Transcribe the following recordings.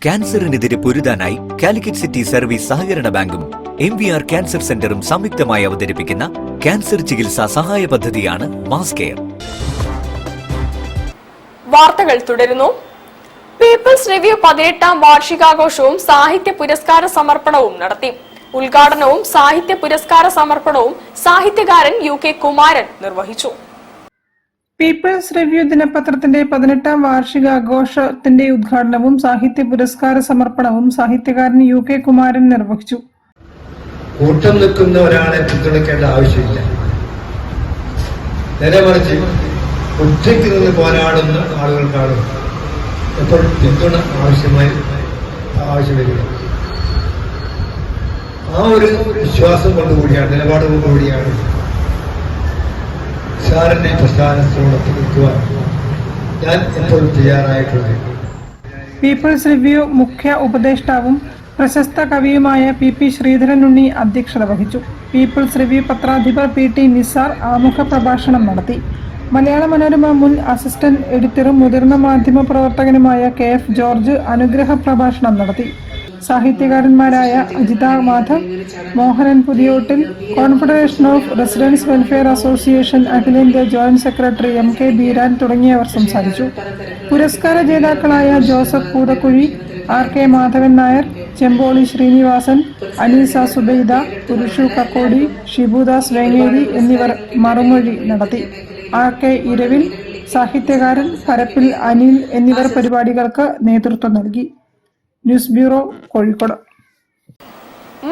ക്യാൻസറിനെതിരെ പൊരുതാനായി Calicut city service സഹകരണ ബാങ്കും MVR cancer സെന്ററും സംയുക്തമായി അവതരിപ്പിക്കുന്ന ക്യാൻസർ ചികിത്സാ സഹായ പദ്ധതിയാണ് മാസ് കെയർ. വാർത്തകൾ തുടരുന്നു. പീപ്പിൾസ് റിവ്യൂ 18ാം വാർഷികാഘോഷവും സാഹിത്യ പുരസ്കാര സമർപ്പണവും നടത്തി. ഉദ്ഘാടനവും സാഹിത്യ പുരസ്കാര സമർപ്പണവും സാഹിത്യകാരൻ UK കുമാരൻ നിർവഹിച്ചു. പീപ്പിൾസ് റിവ്യൂ ദിനപത്രത്തിന്റെ 18ാം വാർഷികാഘോഷത്തിന്റെ ഉദ്ഘാടനവും സാഹിത്യ പുരസ്കാര സമർപ്പണവും സാഹിത്യകാരൻ UK കുമാരൻ നിർവഹിച്ചു. കൂട്ടം നിൽക്കുന്ന ഒരാളെ പിന്തുണയ്ക്കേണ്ട ആവശ്യമില്ല. നേരെ മറിച്ച് ഒറ്റയ്ക്ക് നിന്ന് പോരാടുന്ന ആളുകൾക്കാണ് എപ്പോഴും പിന്തുണ ആവശ്യം വരിക. ആ ഒരു വിശ്വാസം കൊണ്ടുകൂടിയാണ്, നിലപാട് കൊണ്ടുകൂടിയാണ് സാറിന്റെ പ്രസ്ഥാനത്തോടൊപ്പം നിൽക്കുവാൻ ഞാൻ എപ്പോഴും തയ്യാറായിട്ടുള്ളത്. പീപ്പിൾസ് റിവ്യൂ മുഖ്യ ഉപദേഷ്ടാവും പ്രശസ്ത കവിയുമായ PP ശ്രീധരൻ ഉണ്ണി അധ്യക്ഷത വഹിച്ചു. പീപ്പിൾസ് റിവ്യൂ പത്രാധിപർ PT നിസാർ ആമുഖ പ്രഭാഷണം നടത്തി. മലയാള മനോരമ മുൻ അസിസ്റ്റന്റ് എഡിറ്ററും മുതിർന്ന മാധ്യമ പ്രവർത്തകനുമായ KF ജോർജ് അനുഗ്രഹ പ്രഭാഷണം നടത്തി. സാഹിത്യകാരന്മാരായ Ajitha Madhav, Mohanan Puthiyottil, confederation of residents welfare association അഖിലേന്ത്യാ ജോയിന്റ് സെക്രട്ടറി MK ബീരാൻ തുടങ്ങിയവർ സംസാരിച്ചു. പുരസ്കാര ജേതാക്കളായ ജോസഫ് പൂതക്കുഴി, RK മാധവൻ നായർ, ചെമ്പോളി ശ്രീനിവാസൻ, അനീസ സുബൈദ, പുരുഷു കക്കോടി, ഷിബുദാസ് വേങ്ങേരി എന്നിവർ മറുമൊഴി നടത്തി. RK ഇരവിൽ, സാഹിത്യകാരൻ പരപ്പിൽ അനിൽ എന്നിവർ പരിപാടികൾക്ക് നേതൃത്വം നൽകി. News bureau, Kozhikode.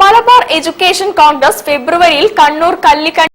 Malabar education Congress ഫെബ്രുവരിയിൽ കണ്ണൂർ കല്ലിക്കണ്ടി